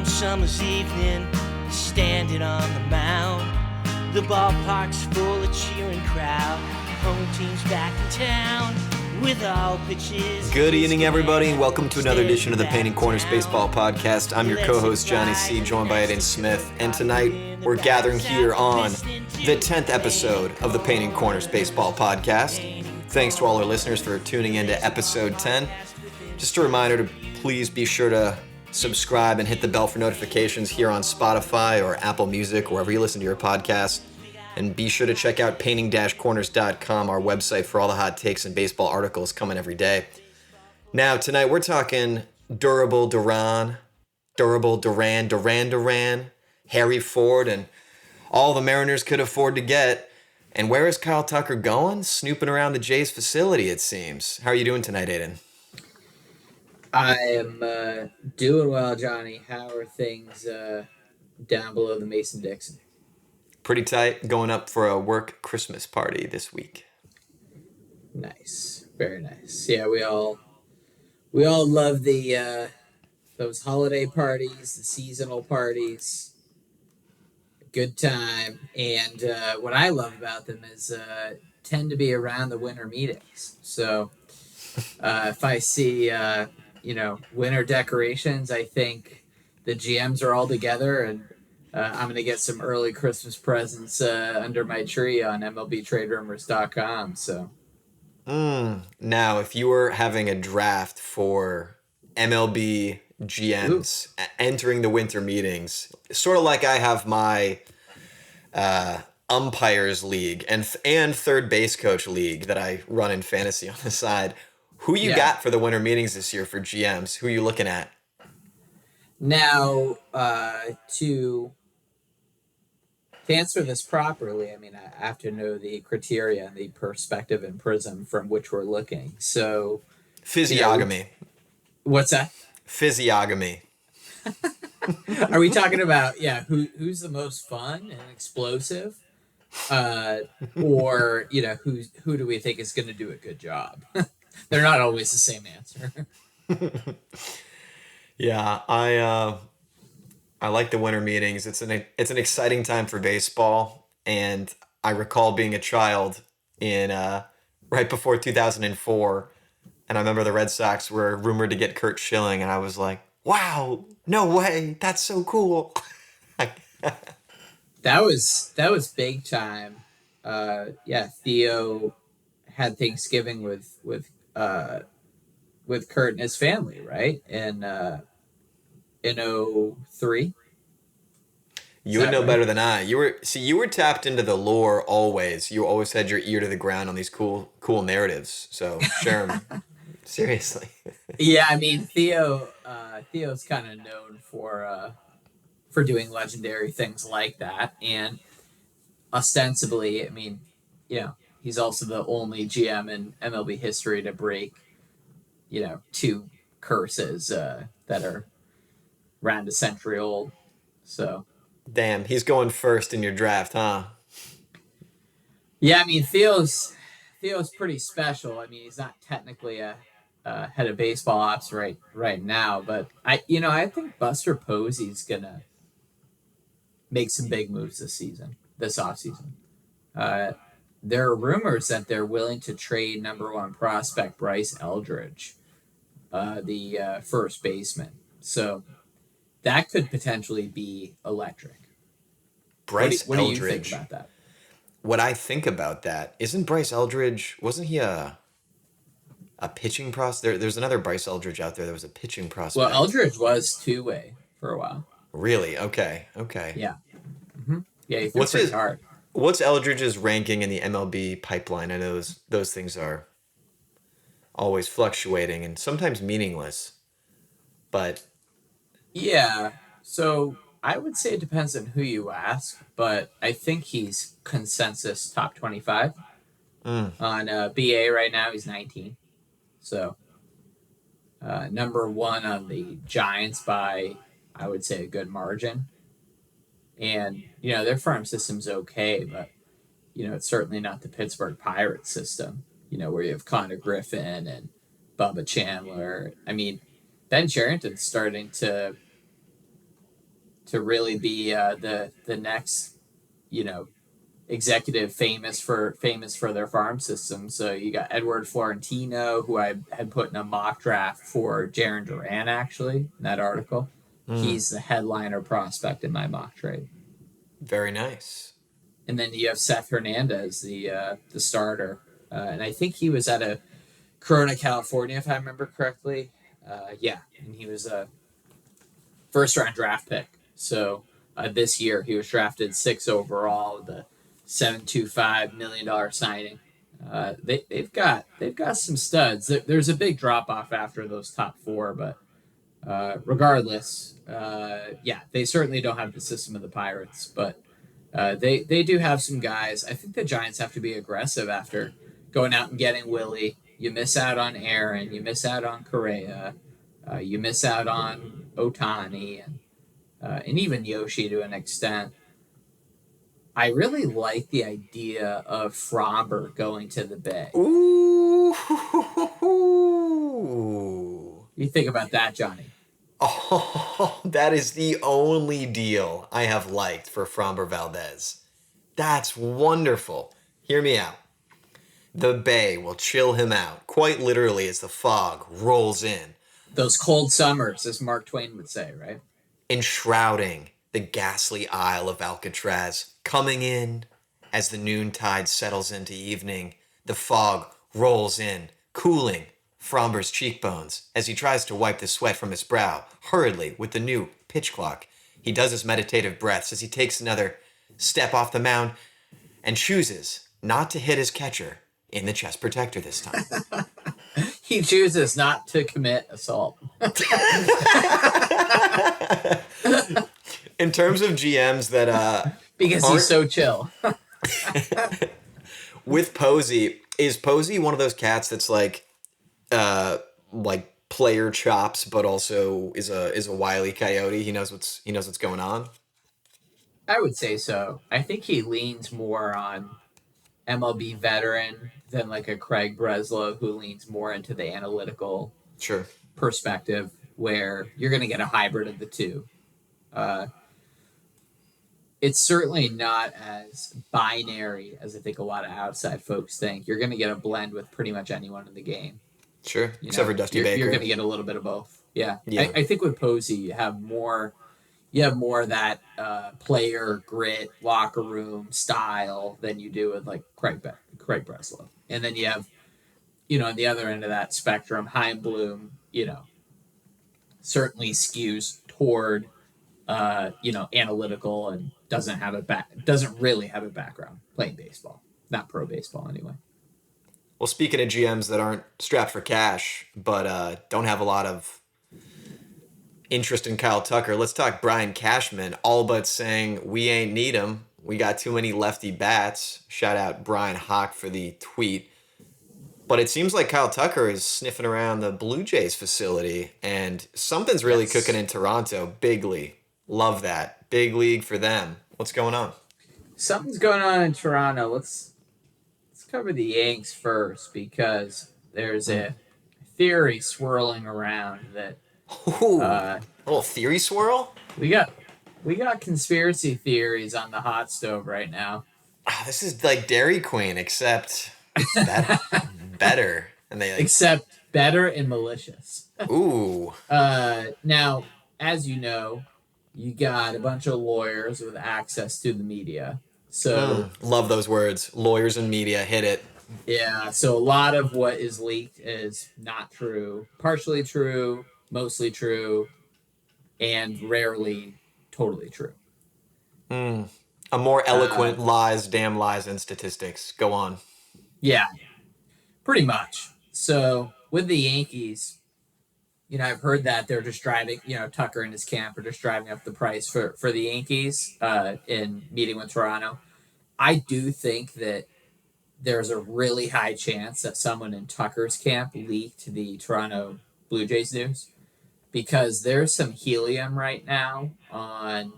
warm summer's evening, standing on the mound. The ballpark's full of cheering crowd. Home team's back in town with all pitches. Good evening, everybody. Welcome to another edition of the Painting Corners Baseball Podcast. I'm your co-host, Johnny C., joined by Aidan Smith. And tonight, we're gathering here on the 10th episode of the Painting Corners Baseball Podcast. Thanks to all our listeners for tuning in to episode 10. Just a reminder to please be sure to subscribe and hit the bell for notifications here on Spotify or Apple Music, wherever you listen to your podcast. And be sure to check out painting-corners.com, our website for all the hot takes and baseball articles coming every day. Now, tonight we're talking durable Duran, Harry Ford, and all the Mariners could afford to get. And where is Kyle Tucker going? Snooping around the Jays facility, it seems. How are you doing tonight, Aiden? I am doing well, Johnny. How are things down below the Mason-Dixon? Pretty tight. Going up for a work Christmas party this week. Nice, very nice. Yeah, we all love the those holiday parties, the seasonal parties. Good time, and what I love about them is tend to be around the winter meetings. So if I see winter decorations, I think the GMs are all together, and I'm going to get some early Christmas presents under my tree on MLBTradeRumors.com. So, now, if you were having a draft for MLB GMs entering the winter meetings, sort of like I have my umpires league and third base coach league that I run in fantasy on the side. Who you got for the winter meetings this year for GMs? Who are you looking at? Now, to answer this properly, I mean, I have to know the criteria and the perspective and prism from which we're looking. So, physiognomy. What's that? Physiognomy. Are we talking about who's the most fun and explosive, or who do we think is going to do a good job? They're not always the same answer. Yeah, I like the winter meetings. It's an exciting time for baseball, and I recall being a child in right before 2004, and I remember the Red Sox were rumored to get Curt Schilling, and I was like, "Wow, no way! That's so cool!" That was big time. Theo had Thanksgiving with Curt and his family, right? In 2003. You would know better than I. You were tapped into the lore always. You always had your ear to the ground on these cool narratives. So share them. Seriously. Yeah, I mean Theo's kind of known for doing legendary things like that, and ostensibly, I mean, he's also the only GM in MLB history to break, two curses that are around a century old. So, damn, he's going first in your draft, huh? Yeah, I mean, Theo's pretty special. I mean, he's not technically a head of baseball ops right now, but I think Buster Posey's gonna make some big moves this offseason. There are rumors that they're willing to trade number one prospect Bryce Eldridge, the first baseman. So that could potentially be electric. Bryce what Eldridge. Do you think about that? What I think about that, isn't Bryce Eldridge, wasn't he a pitching prospect? There's another Bryce Eldridge out there that was a pitching prospect. Well, Eldridge was two-way for a while. Really? Okay. Yeah. Mm-hmm. Yeah, he threw pretty hard. What's Eldridge's ranking in the MLB pipeline? I know those things are always fluctuating and sometimes meaningless. But yeah, so I would say it depends on who you ask, but I think he's consensus top 25. On BA right now, he's 19. So number one on the Giants by, I would say, a good margin. And, their farm system's okay, but, it's certainly not the Pittsburgh Pirates system, where you have Connor Griffin and Bubba Chandler. I mean, Ben Cherington's starting to to really be the next, executive famous for their farm system. So you got Edward Florentino, who I had put in a mock draft for Jarren Duran, actually, in that article. He's the headliner prospect in my mock trade. Very nice. And then you have Seth Hernandez, the starter, and I think he was at a Corona, California, if I remember correctly. And he was a first round draft pick. So this year he was drafted 6 overall, the $725 million signing. They've got some studs. There's a big drop off after those top 4, but regardless, they certainly don't have the system of the Pirates, but they do have some guys. I think the Giants have to be aggressive after going out and getting Willie. You miss out on Aaron. You miss out on Correa. You miss out on Ohtani and even Yoshi to an extent. I really like the idea of Fromber going to the Bay. Ooh. You think about that, Johnny? Oh, that is the only deal I have liked for Fromber Valdez. That's wonderful. Hear me out. The Bay will chill him out, quite literally, as the fog rolls in. Those cold summers, as Mark Twain would say, right? Enshrouding the ghastly Isle of Alcatraz, coming in as the noontide settles into evening. The fog rolls in, cooling Fromber's cheekbones as he tries to wipe the sweat from his brow hurriedly with the new pitch clock. He does his meditative breaths as he takes another step off the mound and chooses not to hit his catcher in the chest protector this time. He chooses not to commit assault. In terms of GMs that because he's so chill. With Posey, is Posey one of those cats that's like player chops, but also is a wily coyote? He knows what's going on. I would say so. I think he leans more on MLB veteran than like a Craig Breslow, who leans more into the analytical perspective, where you're going to get a hybrid of the two. It's certainly not as binary as I think a lot of outside folks think. You're going to get a blend with pretty much anyone in the game. Sure, except for Dusty Baker. You're going to get a little bit of both. Yeah. I think with Posey, you have more of that player grit, locker room style than you do with like Craig Breslow. And then you have, on the other end of that spectrum, Chaim Bloom, certainly skews toward, analytical and doesn't really have a background playing baseball, not pro baseball anyway. Well, speaking of GMs that aren't strapped for cash, but don't have a lot of interest in Kyle Tucker, let's talk Brian Cashman, all but saying we ain't need him. We got too many lefty bats. Shout out Brian Hawk for the tweet. But it seems like Kyle Tucker is sniffing around the Blue Jays facility, and something's really cooking in Toronto. Big league. Love that. Big league for them. What's going on? Something's going on in Toronto. Let's cover the Yanks first, because there's a theory swirling around that a little theory swirl? We got conspiracy theories on the hot stove right now. This is like Dairy Queen, except better. And except better and malicious. Ooh. Now, as you know, you got a bunch of lawyers with access to the media. So love those words. Lawyers and media, hit it. Yeah, so a lot of what is leaked is not true, partially true, mostly true, and rarely totally true. A more eloquent lies, damn lies, and statistics. Go on. Yeah, pretty much. So with the Yankees, I've heard that they're just driving, Tucker and his camp are just driving up the price for the Yankees in meeting with Toronto. I do think that there's a really high chance that someone in Tucker's camp leaked the Toronto Blue Jays news, because there's some helium right now on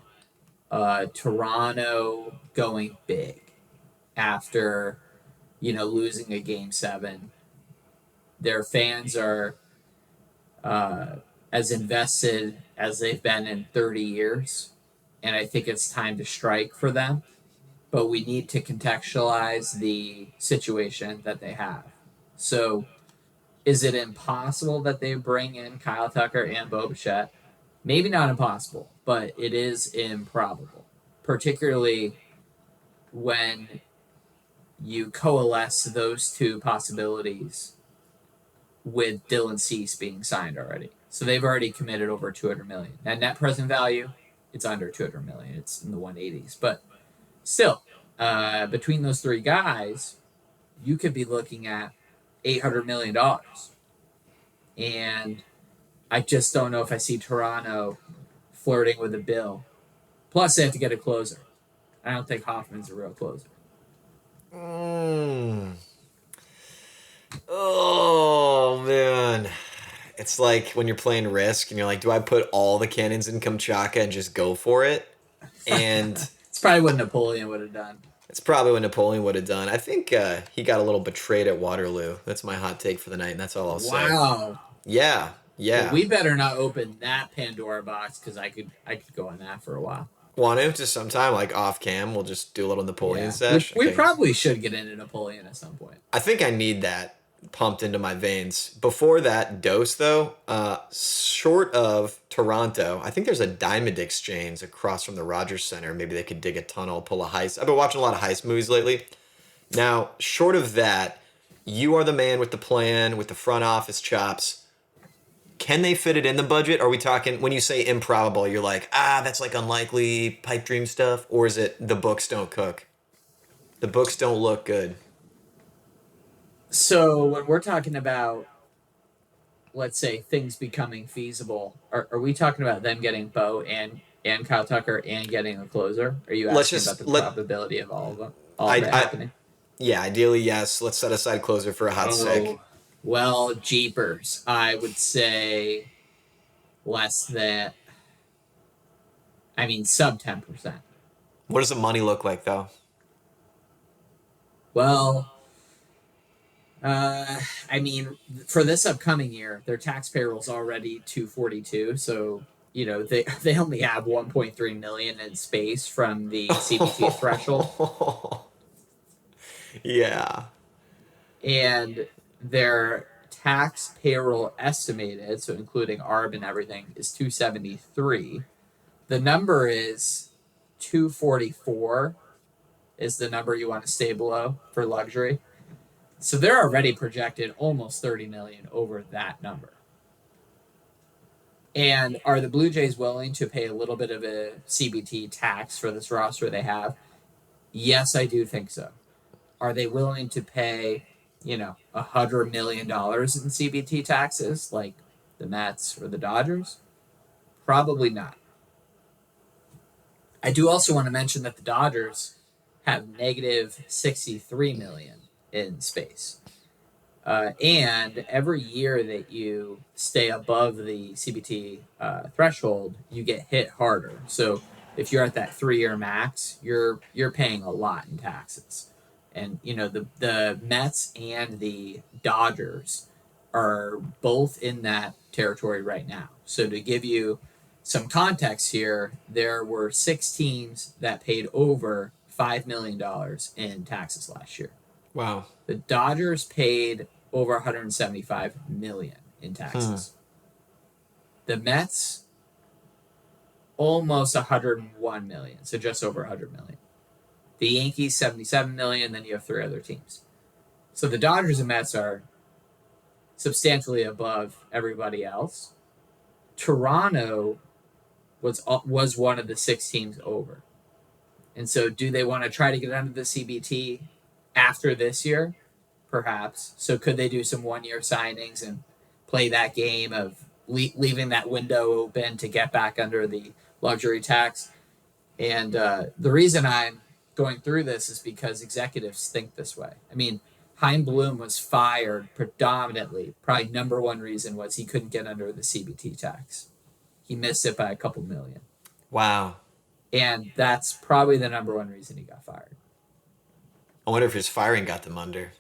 Toronto going big after, losing a Game 7. Their fans are as invested as they've been in 30 years. and I think it's time to strike for them. But we need to contextualize the situation that they have. So, is it impossible that they bring in Kyle Tucker and Bo Bichette? Maybe not impossible, but it is improbable, particularly when you coalesce those two possibilities with Dylan Cease being signed already. So they've already committed over 200 million. At net present value, it's under 200 million. It's in the 180s, but still, between those three guys, you could be looking at $800 million. And I just don't know if I see Toronto flirting with a bill. Plus, they have to get a closer. I don't think Hoffman's a real closer. Oh, man. It's like when you're playing Risk and you're like, do I put all the cannons in Kamchatka and just go for it? And it's probably what Napoleon would have done. It's probably what Napoleon would have done. I think he got a little betrayed at Waterloo. That's my hot take for the night, and that's all I'll say. Wow. Yeah. Well, we better not open that Pandora box because I could go on that for a while. Want to? Just sometime, like off cam, we'll just do a little Napoleon sesh. We probably should get into Napoleon at some point. I think I need that pumped into my veins. Before that dose, though, short of Toronto, I think there's a diamond exchange across from the Rogers Center. Maybe they could dig a tunnel, pull a heist. I've been watching a lot of heist movies lately. Now, short of that, you are the man with the plan, with the front office chops. Can they fit it in the budget? Are we talking, when you say improbable, you're like, that's like unlikely pipe dream stuff? Or is it the books don't cook? The books don't look good. So when we're talking about, let's say, things becoming feasible, are we talking about them getting Bo and Kyle Tucker and getting a closer? Are you asking about the probability of all of them? All of it happening? Yeah, ideally, yes. Let's set aside closer for a hot sec. Well, jeepers. I would say less than, sub 10%. What does the money look like, though? Well, for this upcoming year, their tax payroll is already 242. So, they only have 1.3 million in space from the CBT threshold. Yeah. And their tax payroll estimated, so including ARB and everything, is 273. The number is 244 is the number you want to stay below for luxury. So they're already projected almost 30 million over that number. And are the Blue Jays willing to pay a little bit of a CBT tax for this roster they have? Yes, I do think so. Are they willing to pay, $100 million in CBT taxes like the Mets or the Dodgers? Probably not. I do also want to mention that the Dodgers have negative 63 million in space. And every year that you stay above the CBT threshold, you get hit harder. So if you're at that 3-year max, you're paying a lot in taxes. And, the Mets and the Dodgers are both in that territory right now. So to give you some context here, there were 6 teams that paid over $5 million in taxes last year. Wow. The Dodgers paid over $175 million in taxes. The Mets, almost $101 million, so just over $100 million. The Yankees, $77 million, then you have 3 other teams. So the Dodgers and Mets are substantially above everybody else. Toronto was one of the 6 teams over. And so do they want to try to get under the CBT after this year? Perhaps. So could they do some 1-year signings and play that game of leaving that window open to get back under the luxury tax? And the reason I'm going through this is because executives think this way. Hein Bloom was fired predominantly. Probably number one reason was he couldn't get under the CBT tax. He missed it by a couple million. Wow. And that's probably the number one reason he got fired. I wonder if his firing got them under.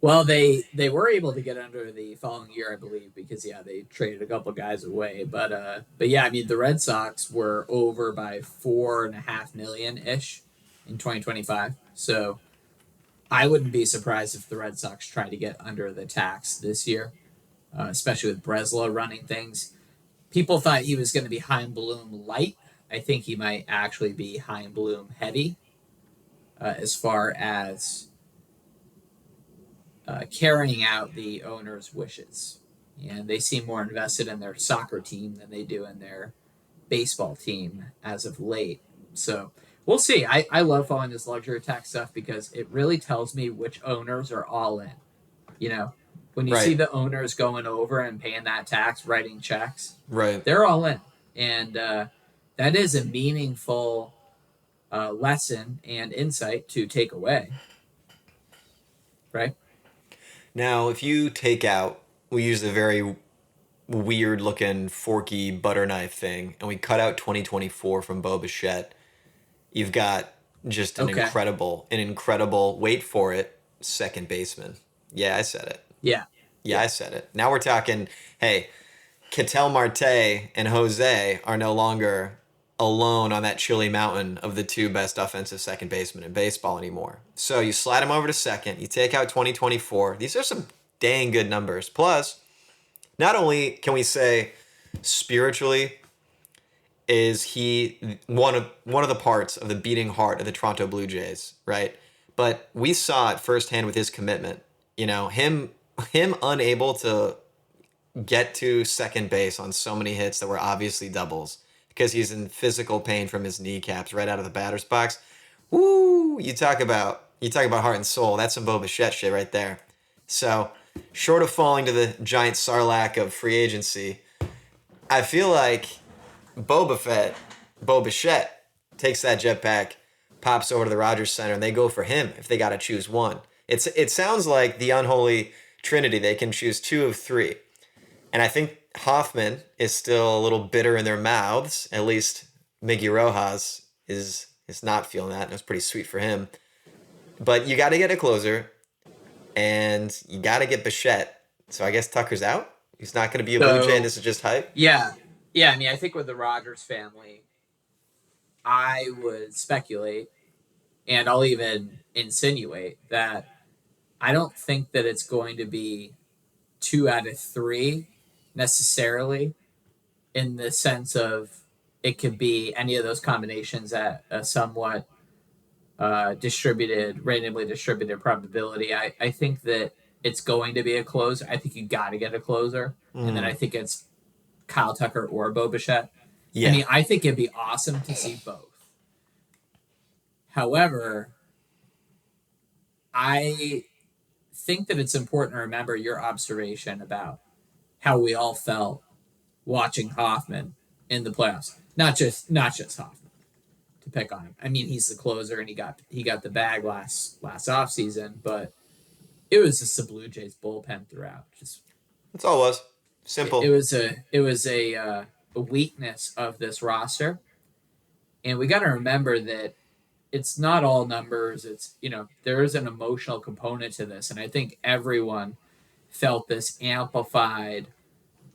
Well, they were able to get under the following year, I believe, because they traded a couple guys away. But yeah, I mean the Red Sox were over by 4.5 million ish in 2025. So I wouldn't be surprised if the Red Sox try to get under the tax this year, especially with Bresla running things. People thought he was going to be Heim Bloom light. I think he might actually be Heim Bloom heavy, as far as carrying out the owner's wishes. And they seem more invested in their soccer team than they do in their baseball team as of late. So we'll see. I love following this luxury tax stuff because it really tells me which owners are all in. You know, when you see Right. the owners going over and paying that tax, writing checks, Right. they're all in. And that is a meaningful lesson and insight to take away. Right? Now, if you take out, we use a very weird looking forky butter knife thing, and we cut out 2024 from Bo Bichette, you've got just Okay. an incredible, wait for it, second baseman. Yeah, I said it. Yeah. Yeah, I said it. Now we're talking, hey, Ketel Marte and Jose are no longer alone on that chilly mountain of the two best offensive second basemen in baseball anymore. So you slide him over to second, you take out 2024. These are some dang good numbers. Plus, not only can we say spiritually is he one of the parts of the beating heart of the Toronto Blue Jays, right? But we saw it firsthand with his commitment. You know, him unable to get to second base on so many hits that were obviously doubles because he's in physical pain from his kneecaps right out of the batter's box. Woo! You talk about heart and soul. That's some Bo Bichette shit right there. So, short of falling to the giant sarlacc of free agency, I feel like Bo Bichette takes that jetpack, pops over to the Rogers Center, and they go for him if they got to choose one. It sounds like the unholy trinity. They can choose two of three. And I think Hoffman is still a little bitter in their mouths. At least Miggy Rojas is not feeling that. And it was pretty sweet for him. But you got to get a closer, and you got to get Bichette. So I guess Tucker's out. He's not going to be a Blue Jay, and So this is just hype. yeah, yeah. I mean, I think with the Rogers family, I would speculate, and I'll even insinuate that I don't think that it's going to be 2 out of 3 necessarily, in the sense of it could be any of those combinations at a somewhat randomly distributed probability. I think that it's going to be a closer. I think you got to get a closer, and then I think it's Kyle Tucker or Bo Bichette. I Yeah. mean, I think it'd be awesome to see both. However, I think that it's important to remember your observation about how we all felt watching Hoffman in the playoffs. Not just Hoffman, to pick on him. I mean, he's the closer, and he got the bag last offseason, but it was just the Blue Jays bullpen throughout. Just That's all it was. it, it Simple. was a weakness of this roster, and we got to remember that it's not all numbers. It's there is an emotional component to this, and I think everyone felt this amplified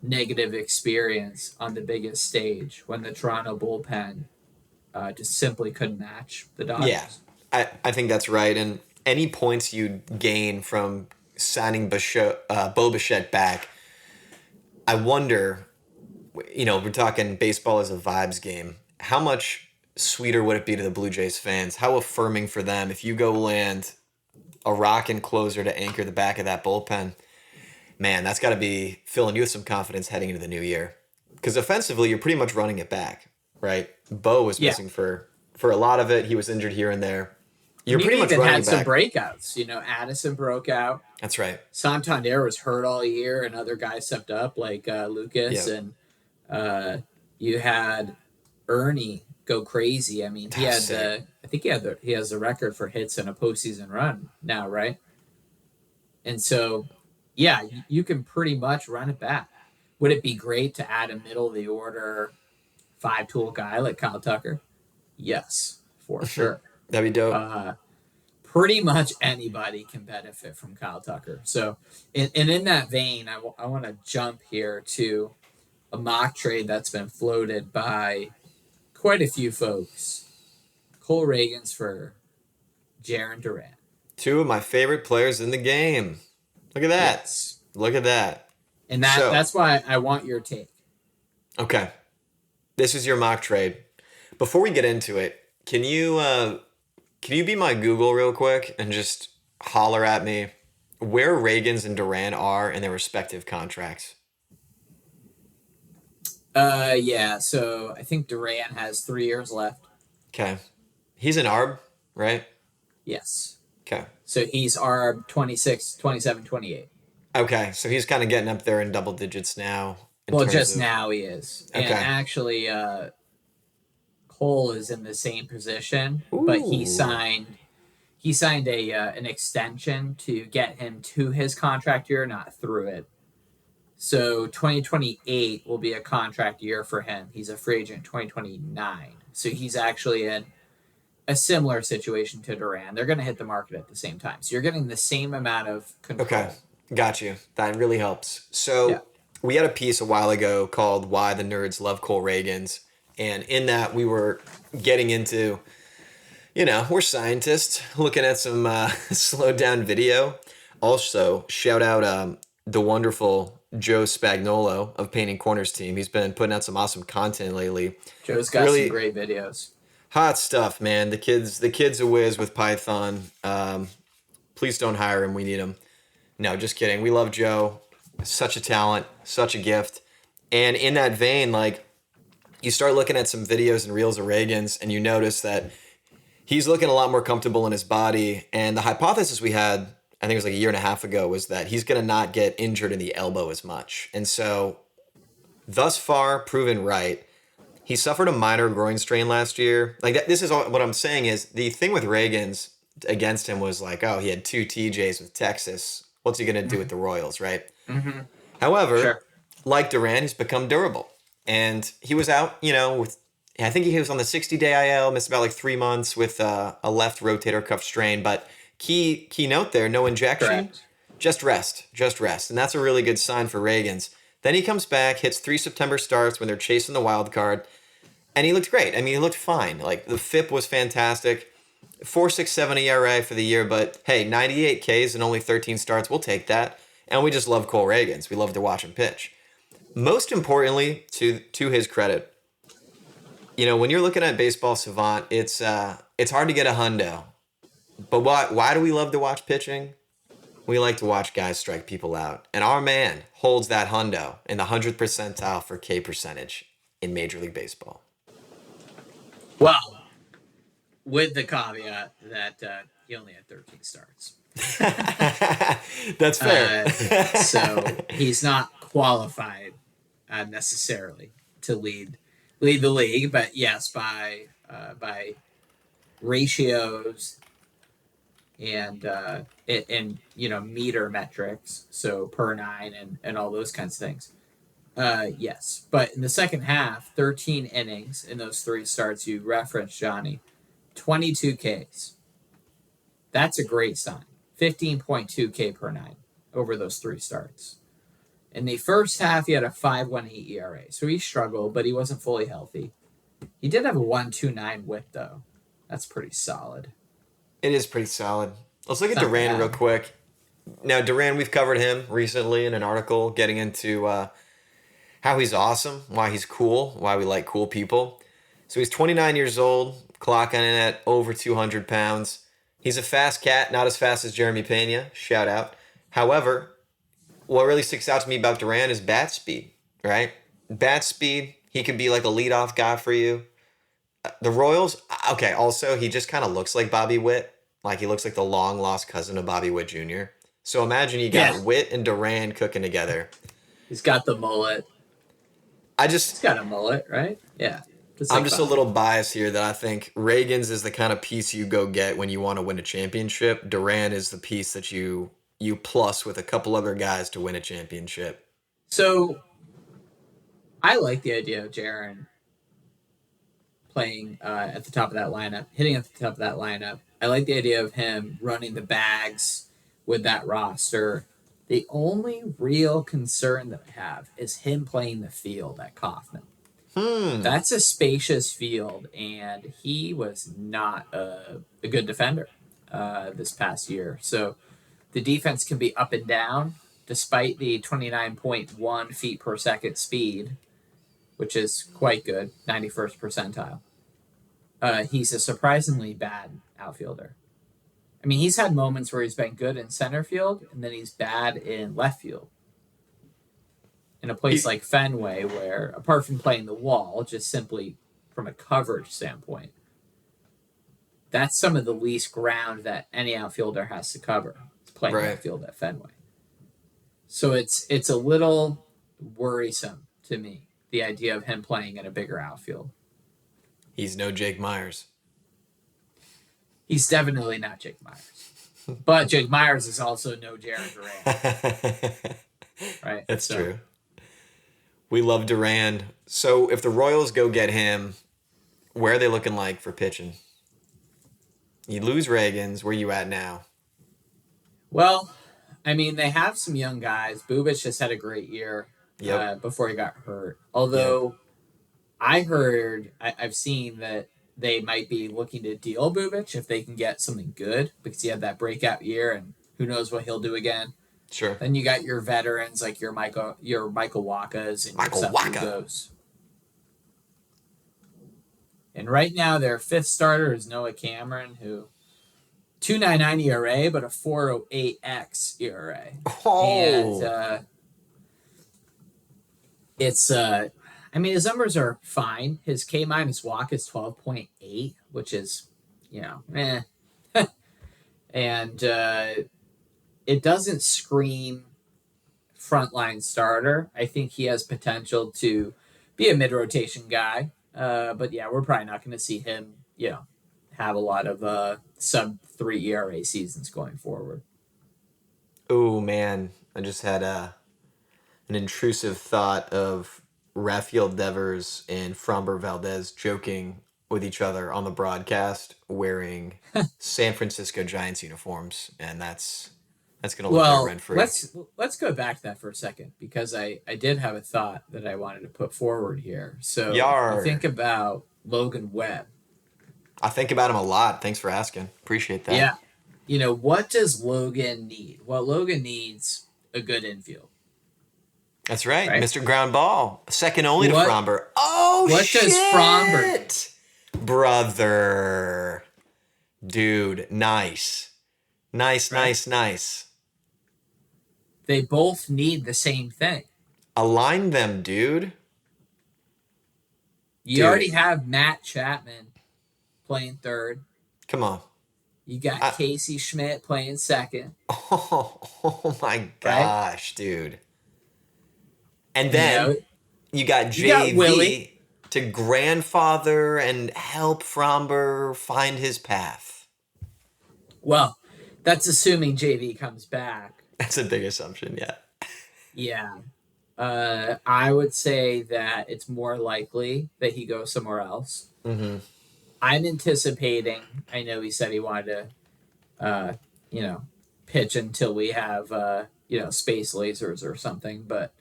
negative experience on the biggest stage when the Toronto bullpen just simply couldn't match the Yeah. Dodgers. I think that's right. And any points you gain from signing Bo Bichette back, I wonder, we're talking baseball as a vibes game. How much sweeter would it be to the Blue Jays fans? How affirming for them if you go land a rockin' closer to anchor the back of that bullpen? Man, that's got to be filling you with some confidence heading into the new year. Because offensively, you're pretty much running it back, right? Bo was Yeah, missing for a lot of it. He was injured here and there. You're and he pretty much even running had it some back. breakouts. Addison broke out. That's right. Santander was hurt all year, and other guys stepped up like Lucas, Yeah. and you had Ernie go crazy. I mean, he had Sick. I think he has the record for hits in a postseason run now, right? And so, yeah, you can pretty much run it back. Would it be great to add a middle of the order 5-tool guy like Kyle Tucker? Yes, for sure. That'd be dope. Uh, pretty much anybody can benefit from Kyle Tucker. So, in that vein, I want to jump here to a mock trade that's been floated by quite a few folks. Cole Ragans for Jarren Duran. Two of my favorite players in the game. Look at that. Yes. Look at that. And that's why I want your take. Okay. This is your mock trade. Before we get into it, can you be my Google real quick and just holler at me where Ragans and Duran are in their respective contracts? Yeah. So I think Duran has 3 years left. Okay. He's an ARB, right? Yes. Okay. So he's ARB 26, 27, 28. Okay. So he's kind of getting up there in double digits now. Well, just now he is. Okay. And actually, Cole is in the same position, Ooh. but he signed an extension to get him to his contract year, not through it. So 2028 will be a contract year for him. He's a free agent 2029. So he's actually in a similar situation to Duran. They're going to hit the market at the same time. So you're getting the same amount of control. Okay. Got you. That really helps. So we had a piece a while ago called Why the Nerds Love Cole Ragans. And in that we were getting into, we're scientists looking at some slowed down video. Also, shout out the wonderful Joe Spagnolo of Painting Corners team. He's been putting out some awesome content lately. Joe's got some great videos. Hot stuff, man. The kid's a whiz with Python. Please don't hire him. We need him. No, just kidding. We love Joe. Such a talent, such a gift. And in that vein, you start looking at some videos and reels of Ragans, and you notice that he's looking a lot more comfortable in his body. And the hypothesis we had, I think it was like a year and a half ago, was that he's going to not get injured in the elbow as much. And so, thus far, proven right. He suffered a minor groin strain last year. This is all, what I'm saying is the thing with Ragans against him was he had 2 TJs with Texas. What's he going to do with the Royals, right? Mm-hmm. However, like Duran, he's become durable. And he was out, I think he was on the 60-day IL, missed about 3 months with a left rotator cuff strain. But key note there, no injection, Correct. just rest. And that's a really good sign for Ragans. Then he comes back, hits 3 September starts when they're chasing the wild card, and he looked great. I mean, he looked fine. The FIP was fantastic. 4.67 ERA for the year, but hey, 98 Ks and only 13 starts, we'll take that. And we just love Cole Ragans. We love to watch him pitch. Most importantly, to his credit, when you're looking at Baseball Savant, it's hard to get a hundo. But why do we love to watch pitching? We like to watch guys strike people out. And our man holds that hundo in the 100th percentile for K percentage in Major League Baseball. Well, with the caveat that he only had 13 starts. That's fair. So he's not qualified necessarily to lead the league, but yes, by ratios and meter metrics, so per 9 and all those kinds of things. Yes, but in the second half, 13 innings in those 3 starts you referenced, Johnny, 22 Ks. That's a great sign. 15.2 K per 9 over those 3 starts. In the first half, he had a 5.18 ERA, so he struggled, but he wasn't fully healthy. He did have a 1.29 WHIP, though. That's pretty solid. It is pretty solid. Let's look at Duran real quick. Now, Duran, we've covered him recently in an article getting into how he's awesome, why he's cool, why we like cool people. So he's 29 years old, clocking in at over 200 pounds. He's a fast cat, not as fast as Jeremy Pena. Shout out. However, what really sticks out to me about Duran is bat speed, right? Bat speed, he could be like a leadoff guy for you. The Royals, okay, also, he just kind of looks like Bobby Witt. He looks like the long-lost cousin of Bobby Witt Jr. So imagine you got Witt and Duran cooking together. He's got the mullet. He's got a mullet, right? Yeah. I'm just a little biased here that I think Ragans is the kind of piece you go get when you want to win a championship. Duran is the piece that you plus with a couple other guys to win a championship. So I like the idea of Jarren playing at the top of that lineup, hitting at the top of that lineup. I like the idea of him running the bags with that roster. The only real concern that I have is him playing the field at Kauffman. That's a spacious field, and he was not a good defender this past year. So the defense can be up and down, despite the 29.1 feet per second speed, which is quite good, 91st percentile. He's a surprisingly bad outfielder. I mean, he's had moments where he's been good in center field, and then he's bad in left field. In a place like Fenway, where apart from playing the wall, just simply from a coverage standpoint, that's some of the least ground that any outfielder has to cover. It's playing outfield at Fenway. So it's a little worrisome to me, the idea of him playing in a bigger outfield. He's no Jake Myers. He's definitely not Jake Myers. But Jake Myers is also no Jarren Duran. Right? That's true. We love Duran. So if the Royals go get him, where are they looking like for pitching? You lose Ragans. Where you at now? Well, I mean, they have some young guys. Bubic just had a great year before he got hurt. Although I've seen that they might be looking to deal Bubic if they can get something good, because he had that breakout year, and who knows what he'll do again. Sure. Then you got your veterans like your Michael Wakas and your Seth Lugos. And right now their fifth starter is Noah Cameron, who 2.99 ERA but a 4.08x ERA. Oh. And I mean, his numbers are fine. His K- walk is 12.8, which is, eh. And it doesn't scream frontline starter. I think he has potential to be a mid-rotation guy. But yeah, we're probably not going to see him, have a lot of sub-3 ERA seasons going forward. Oh, man. I just had an intrusive thought of Rafael Devers and Framber Valdez joking with each other on the broadcast wearing San Francisco Giants uniforms, and that's going to live there rent-free. Let's go back to that for a second, because I did have a thought that I wanted to put forward here. So I think about Logan Webb. I think about him a lot. Thanks for asking. Appreciate that. Yeah. What does Logan need? Well, Logan needs a good infield. That's right. Mr. Ground Ball. Second only to Framber. Oh, what shit! Does Framber need? Brother. Dude, nice. Nice. They both need the same thing. Align them, dude. You already have Matt Chapman playing third. Come on. You got Casey Schmidt playing second. Oh my gosh, dude. And then you got JV got Willie to grandfather and help Framber find his path. Well, that's assuming JV comes back. That's a big assumption, yeah. Yeah. I would say that it's more likely that he goes somewhere else. Mm-hmm. I'm anticipating, I know he said he wanted to, pitch until we have, space lasers or something, but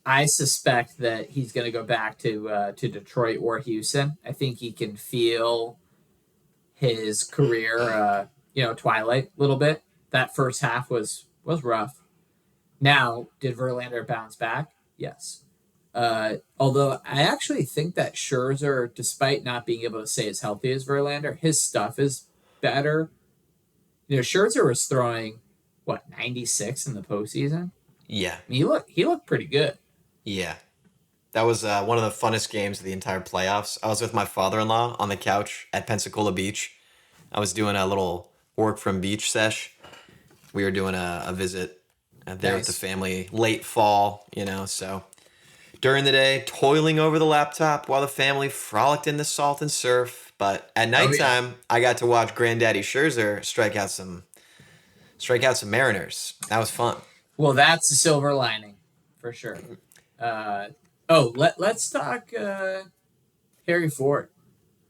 I suspect that he's going to go back to Detroit or Houston. I think he can feel his career, twilight a little bit. That first half was rough. Now, did Verlander bounce back? Yes. Although I actually think that Scherzer, despite not being able to stay as healthy as Verlander, his stuff is better. Scherzer was throwing, 96 in the postseason? Yeah. I mean, he looked pretty good. Yeah. That was one of the funnest games of the entire playoffs. I was with my father-in-law on the couch at Pensacola Beach. I was doing a little work from beach sesh. We were doing a visit there with the family, late fall, so during the day, toiling over the laptop while the family frolicked in the salt and surf. But at nighttime, I got to watch Granddaddy Scherzer strike out some Mariners. That was fun. Well, that's a silver lining for sure. Let's talk Harry Ford.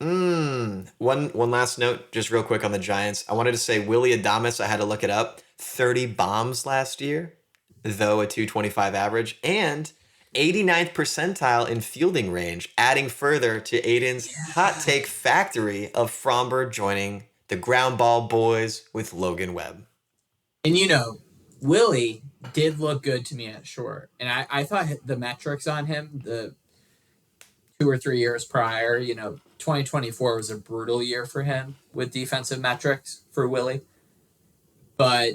One last note, just real quick on the Giants. I wanted to say Willie Adames, I had to look it up. 30 bombs last year, though a 225 average, and 89th percentile in fielding range, adding further to Aiden's hot take factory of Fromber joining the ground ball boys with Logan Webb. And Willie did look good to me at short. And I thought the metrics on him, the 2 or 3 years prior, 2024 was a brutal year for him with defensive metrics for Willie. But,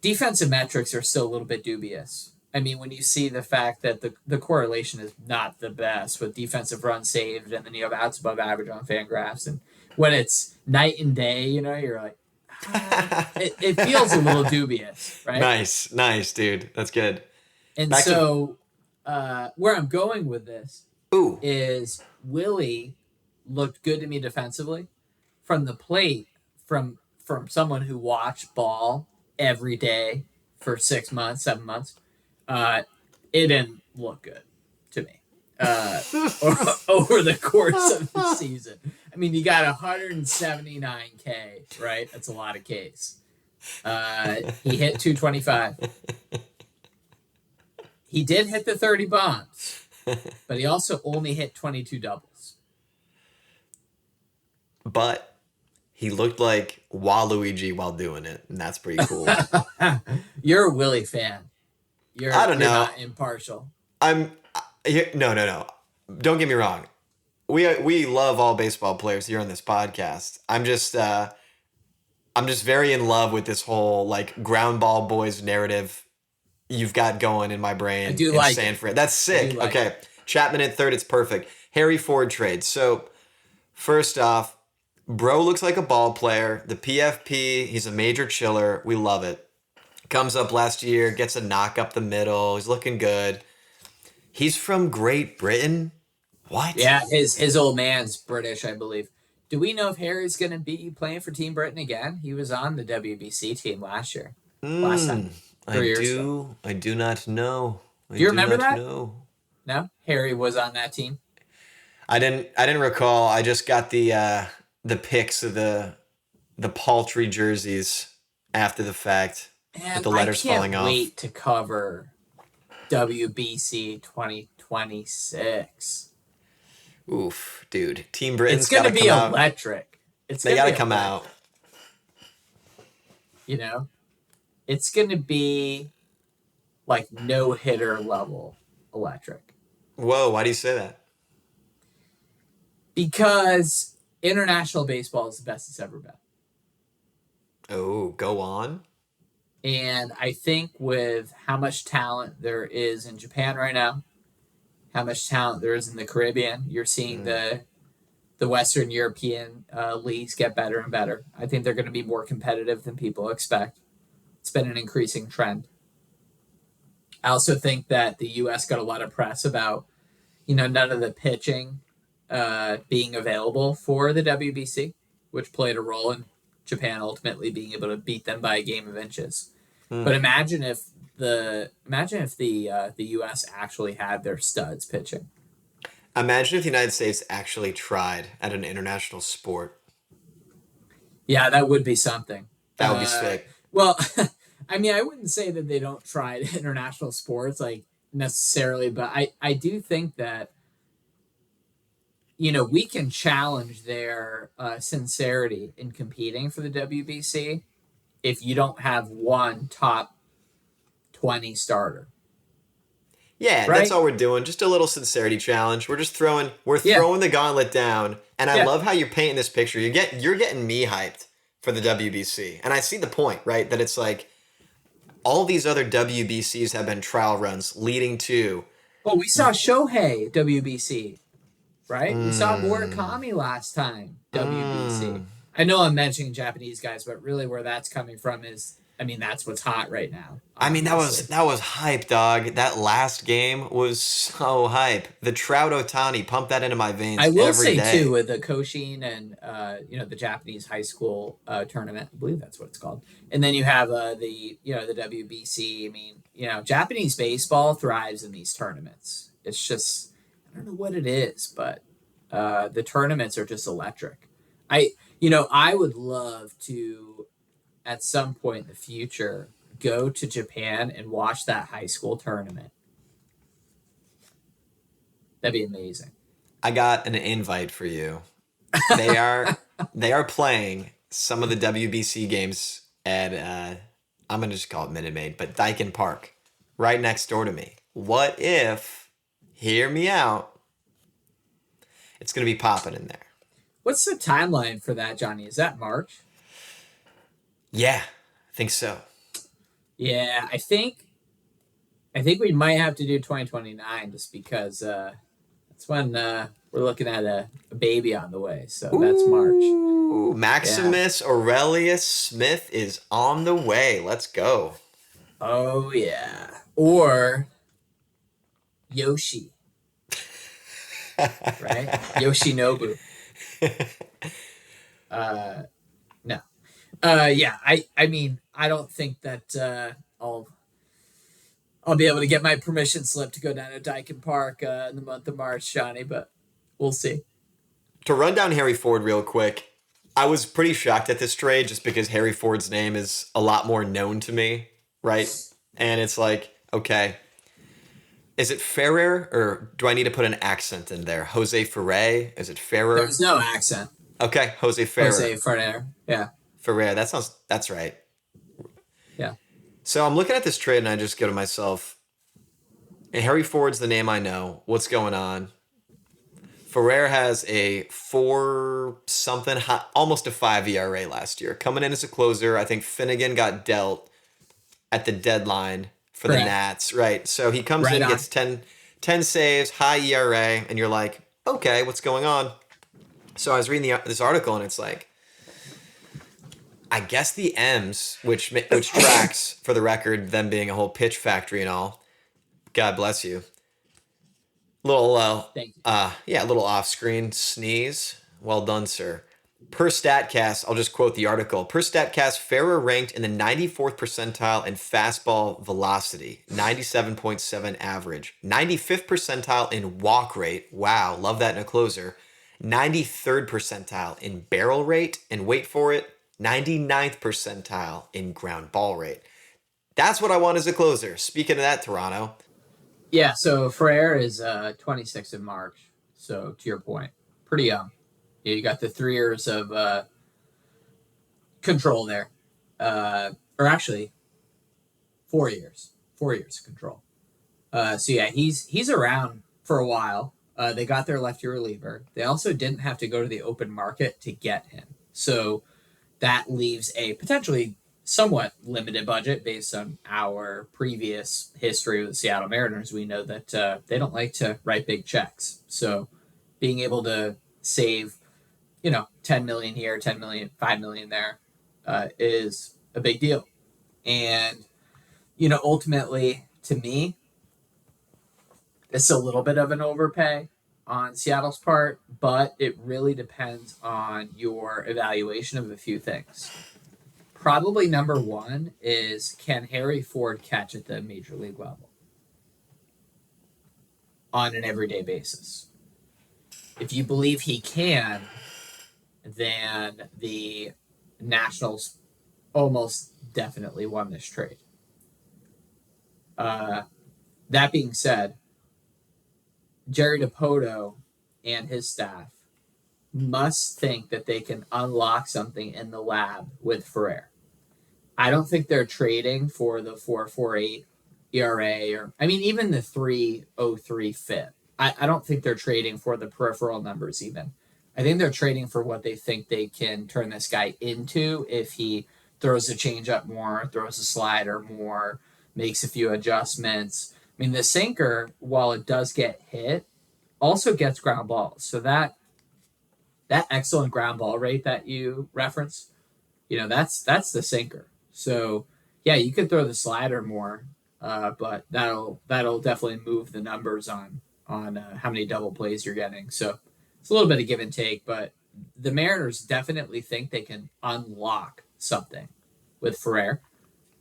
defensive metrics are still a little bit dubious. I mean, when you see the fact that the correlation is not the best with defensive runs saved, and then you have outs above average on Fangraphs, and when it's night and day, you're like, it feels a little dubious, right? Nice, dude. That's good. And where I'm going with this is Willie looked good to me defensively from the plate, from someone who watched ball every day for 6 months, 7 months. It didn't look good to me over the course of the season. I mean, you got 179K, right? That's a lot of Ks. He hit 225. He did hit the 30 bombs, but he also only hit 22 doubles. But he looked like Waluigi while doing it, and that's pretty cool. You're a Willie fan. I don't know. You're not impartial. No. Don't get me wrong. We love all baseball players here on this podcast. I'm just very in love with this whole like ground ball boys narrative you've got going in my brain. I do like Sanford. That's sick. Okay. It. Chapman at third, it's perfect. Harry Ford trade. So first off, bro looks like a ball player. The PFP, he's a major chiller. We love it. Comes up last year, gets a knock up the middle. He's looking good. He's from Great Britain. What? Yeah, his old man's British, I believe. Do we know if Harry's going to be playing for Team Britain again? He was on the WBC team last year. Last time. I do not know. Do you remember that? No? Harry was on that team? I didn't recall. I just got the pics of the paltry jerseys after the fact. Man, with the letters falling off. I can't wait to cover WBC 2026. Oof, dude. Team Britain's It's going to be out. electric. They got to come out. It's going to be like no-hitter level electric. Whoa, why do you say that? Because international baseball is the best it's ever been. Oh, go on. And I think with how much talent there is in Japan right now, how much talent there is in the Caribbean, you're seeing the Western European leagues get better and better. I think they're going to be more competitive than people expect. It's been an increasing trend. I also think that the U.S. got a lot of press about, none of the pitching being available for the WBC, which played a role in Japan ultimately being able to beat them by a game of inches. But imagine if the U.S. actually had their studs pitching. Imagine if the United States actually tried at an international sport. Yeah, that would be something. That would be sick. Well, I mean, I wouldn't say that they don't try international sports like necessarily, but I do think that we can challenge their sincerity in competing for the WBC if you don't have one top 20 starter. Yeah, right? That's all we're doing. Just a little sincerity challenge. We're just throwing the gauntlet down. And I love how you're painting this picture. You're getting me hyped for the WBC. And I see the point, right? That it's like all these other WBCs have been trial runs leading to. Well, we saw Shohei WBC, right? We saw Murakami last time WBC. I know I'm mentioning Japanese guys, but really where that's coming from is, that's what's hot right now. Obviously. That was hype, dog. That last game was so hype. The Trout Ohtani, pump that into my veins. I will every say day. too, with the Koshin and the Japanese high school tournament, I believe that's what it's called. And then you have the WBC. Japanese baseball thrives in these tournaments. It's just, I don't know what it is, but The tournaments are just electric. I would love to, at some point in the future, go to Japan and watch that high school tournament. That'd be amazing. I got an invite for you. They are playing some of the WBC games at I'm gonna just call it Minute Maid, but Daikin Park, right next door to me. What if? Hear me out. It's gonna be popping in there. What's the timeline for that, Johnny? Is that March? Yeah, I think so. Yeah, I think we might have to do 2029 just because that's when we're looking at a baby on the way. So that's March. Ooh, Maximus Aurelius Smith is on the way. Let's go. Oh yeah. Or Yoshi. Right? Yoshinobu. No. Yeah, I mean, I don't think that I'll be able to get my permission slip to go down to Daikin Park in the month of March, Johnny, but we'll see. To run down Harry Ford real quick, I was pretty shocked at this trade just because Harry Ford's name is a lot more known to me, right? And it's like, okay, is it Ferrer or do I need to put an accent in there? Jose Ferrer? Is it Ferrer? There's no accent. Okay, Jose Ferrer. Jose Ferrer, yeah. Ferrer, that's right. Yeah. So I'm looking at this trade and I just go to myself, Harry Ford's the name I know. What's going on? Ferrer has a 4-something, almost a 5 ERA last year. Coming in as a closer, I think Finnegan got dealt at the deadline for the Nats, right? So he comes in, gets 10 saves, high ERA, and you're like, okay, what's going on? So I was reading this article, and it's like, I guess the M's, which tracks, for the record, them being a whole pitch factory and all. God bless you. Little, little off-screen sneeze. Well done, sir. Per StatCast, I'll just quote the article. Per StatCast, Ferrer ranked in the 94th percentile in fastball velocity, 97.7 average, 95th percentile in walk rate. Wow, love that in a closer. 93rd percentile in barrel rate, and wait for it, 99th percentile in ground ball rate. That's what I want as a closer. Speaking of that, Toronto. Yeah, so Ferrer is 26 in March. So to your point, pretty young. Yeah, you got the 3 years of control there. Or actually, 4 years. 4 years of control. So yeah, he's around for a while. They got their lefty reliever. They also didn't have to go to the open market to get him. So that leaves a potentially somewhat limited budget based on our previous history with the Seattle Mariners. We know that they don't like to write big checks. So being able to save, 10 million here, 10 million, 5 million there is a big deal. And, ultimately, to me, it's a little bit of an overpay on Seattle's part, but it really depends on your evaluation of a few things. Probably number one is, can Harry Ford catch at the major league level on an everyday basis? If you believe he can, then the Nationals almost definitely won this trade. That being said, Jerry DiPoto and his staff must think that they can unlock something in the lab with Ferrer. I don't think they're trading for the 4.48 ERA or, even the 3.03 FIP. I don't think they're trading for the peripheral numbers even. I think they're trading for what they think they can turn this guy into if he throws the changeup more, throws the slider more, makes a few adjustments. The sinker, while it does get hit, also gets ground balls. So that excellent ground ball rate that you reference, that's the sinker. So yeah, you could throw the slider more, but that'll definitely move the numbers on how many double plays you're getting. So it's a little bit of give and take, but the Mariners definitely think they can unlock something with Ferrer.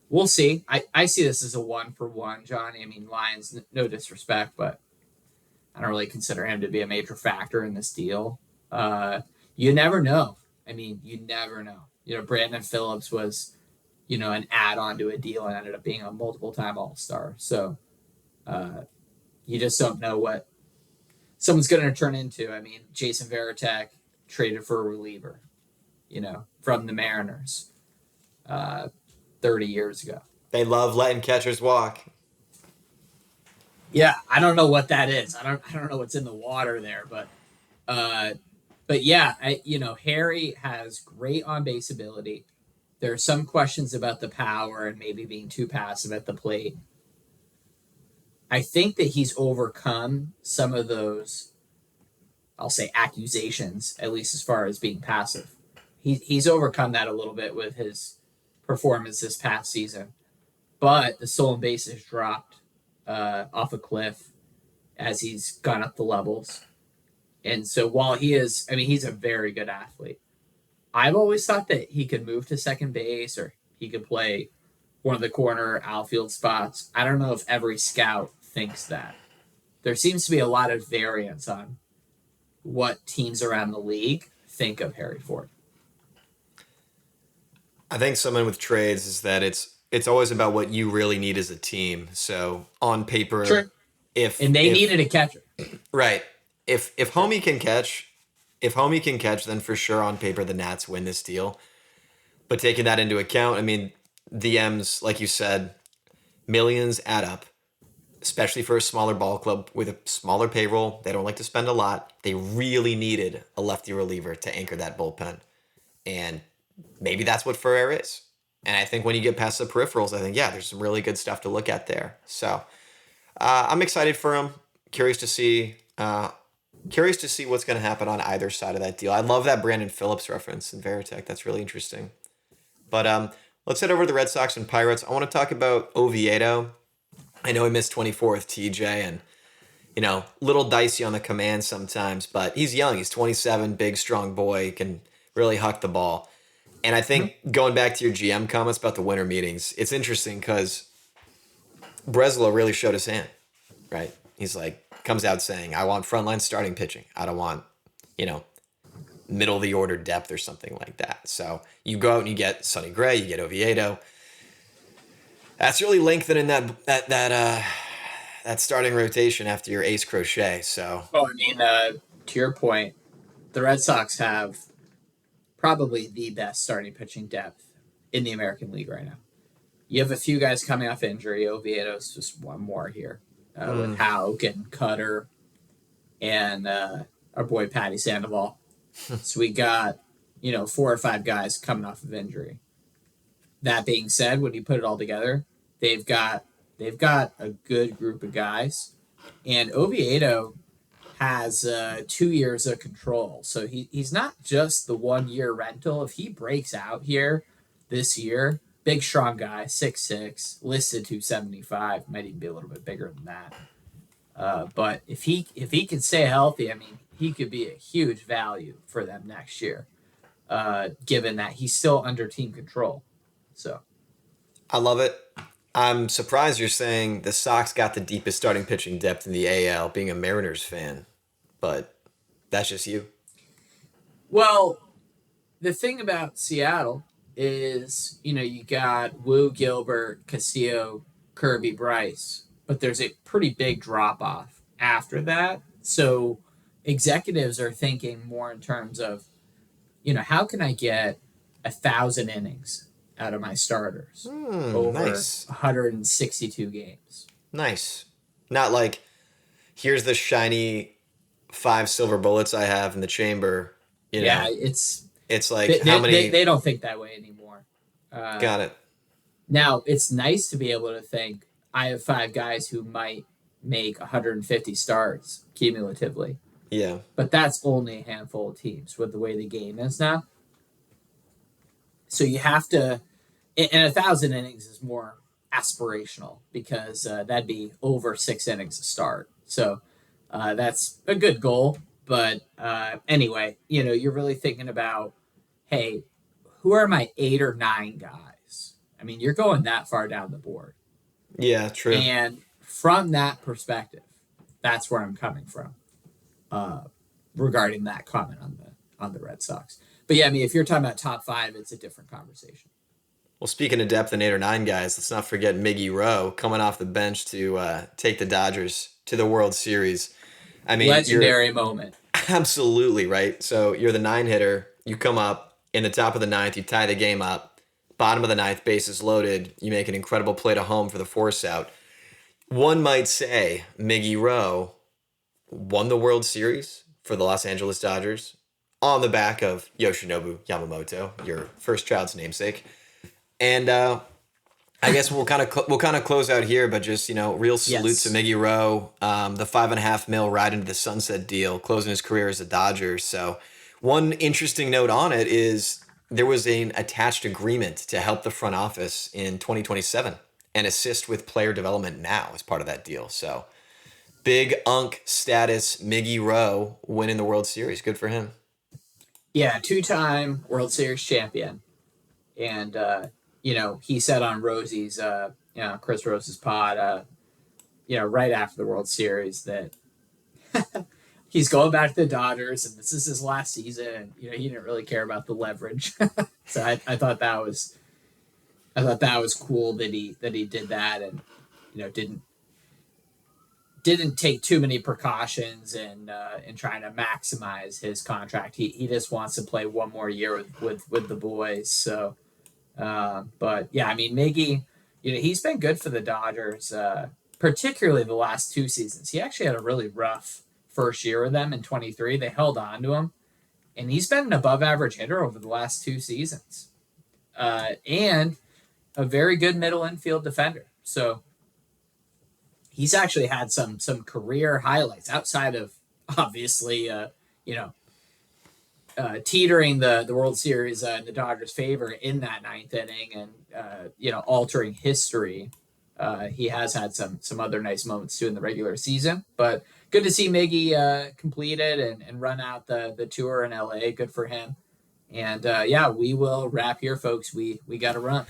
We'll see. I see this as a 1-for-1, Johnny. Lions, no disrespect, but I don't really consider him to be a major factor in this deal. You never know. I mean, you never know. Brandon Phillips was, an add-on to a deal and ended up being a multiple-time All-Star. So you just don't know what someone's going to turn into. I mean, Jason Varitek traded for a reliever, from the Mariners 30 years ago. They love letting catchers walk. Yeah, I don't know what that is. I don't know what's in the water there, but yeah, Harry has great on base ability. There are some questions about the power and maybe being too passive at the plate. I think that he's overcome some of those, I'll say, accusations, at least as far as being passive. He's overcome that a little bit with his performance this past season. But the stolen base has dropped off a cliff as he's gone up the levels. And so while he's a very good athlete. I've always thought that he could move to second base or he could play one of the corner outfield spots. I don't know if every scout thinks that. There seems to be a lot of variance on what teams around the league think of Harry Ford. I think someone with trades is that it's always about what you really need as a team. So on paper, sure. If they needed a catcher, right? If Homie can catch, then for sure on paper the Nats win this deal. But taking that into account, I mean, the M's, like you said, millions add up, especially for a smaller ball club with a smaller payroll. They don't like to spend a lot. They really needed a lefty reliever to anchor that bullpen, and maybe that's what Ferrer is. And I think when you get past the peripherals, I think, yeah, there's some really good stuff to look at there. So I'm excited for him. Curious to see what's going to happen on either side of that deal. I love that Brandon Phillips reference in Varitek. That's really interesting. But let's head over to the Red Sox and Pirates. I want to talk about Oviedo. I know he missed 24 with TJ and, little dicey on the command sometimes, but he's young. He's 27, big, strong boy. He can really huck the ball. And I think going back to your GM comments about the winter meetings, it's interesting because Breslow really showed his hand, right? He's comes out saying, I want frontline starting pitching. I don't want, middle of the order depth or something like that. So you go out and you get Sonny Gray, you get Oviedo. That's really lengthening that starting rotation after your ace Crochet. So, to your point, the Red Sox have probably the best starting pitching depth in the American League right now. You have a few guys coming off injury. Oviedo's just one more here with Hauk and Cutter and our boy Patty Sandoval. So we got, 4 or 5 guys coming off of injury. That being said, when you put it all together, they've got a good group of guys, and Oviedo has 2 years of control. So he's not just the 1 year rental. If he breaks out here this year, big strong guy, 6'6", listed 275, might even be a little bit bigger than that. But if he can stay healthy, he could be a huge value for them next year, given that he's still under team control. So I love it. I'm surprised you're saying the Sox got the deepest starting pitching depth in the AL, being a Mariners fan, but that's just you. Well, the thing about Seattle is, you got Wu, Gilbert, Castillo, Kirby, Bryce, but there's a pretty big drop off after that. So executives are thinking more in terms of, how can I get 1,000 innings out of my starters over nice. 162 games. Nice. Not here's the shiny 5 silver bullets I have in the chamber. Yeah, it's how many... They don't think that way anymore. Got it. Now, it's nice to be able to think, I have 5 guys who might make 150 starts cumulatively. Yeah. But that's only a handful of teams with the way the game is now. So you have to... And 1,000 innings is more aspirational because that'd be over 6 innings to start. So that's a good goal. But anyway, you're really thinking about, hey, who are my 8 or 9 guys? You're going that far down the board. Yeah, true. And from that perspective, That's where I'm coming from regarding that comment on the Red Sox. But yeah, I mean, if you're talking about top 5, it's a different conversation. Well, speaking of depth in 8 or 9 guys, let's not forget Miggy Rowe coming off the bench to take the Dodgers to the World Series. I mean, legendary moment. Absolutely, right? So you're the 9 hitter. You come up in the top of the 9th. You tie the game up. Bottom of the 9th, bases loaded. You make an incredible play to home for the force out. One might say Miggy Rowe won the World Series for the Los Angeles Dodgers on the back of Yoshinobu Yamamoto, your first child's namesake. And I guess we'll kind of close out here, but just, real salute to Miggy Rowe, the $5.5 million ride into the sunset deal, closing his career as a Dodger. So one interesting note on it is there was an attached agreement to help the front office in 2027 and assist with player development now as part of that deal. So big unk status, Miggy Rowe winning the World Series. Good for him. Yeah, 2-time World Series champion. And, he said on Rosie's, Chris Rose's pod, right after the World Series that he's going back to the Dodgers and this is his last season. And, he didn't really care about the leverage. So I thought that was cool that he did that and, didn't take too many precautions in trying to maximize his contract. He just wants to play one more year with the boys. So, but yeah, I mean, Miggy, he's been good for the Dodgers, particularly the last 2 seasons. He actually had a really rough first year with them in 23. They held on to him, and he's been an above average hitter over the last 2 seasons, and a very good middle infield defender. So he's actually had some career highlights outside of obviously, teetering the World Series in the Dodgers' favor in that 9th inning and, altering history. He has had some other nice moments too in the regular season, but good to see Miggy complete it and run out the tour in LA. Good for him. And we will wrap here, folks. We got to run.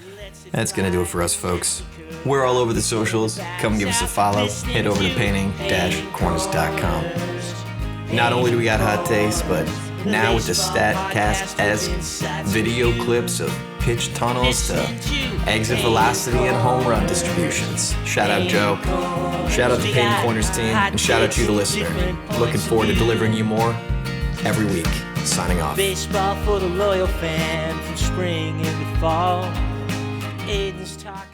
That's going to do it for us, folks. We're all over the socials. Come give us a follow. Head over to painting-corners.com. Not only do we got hot takes, but now with the StatCast-esque video clips of pitch tunnels to exit velocity and home run distributions. Shout out Joe. Shout out the Painting Corners team. And shout out to you, the listener. Looking forward to delivering you more every week. Signing off. Baseball for the loyal fan from spring into fall. Aiden's talking.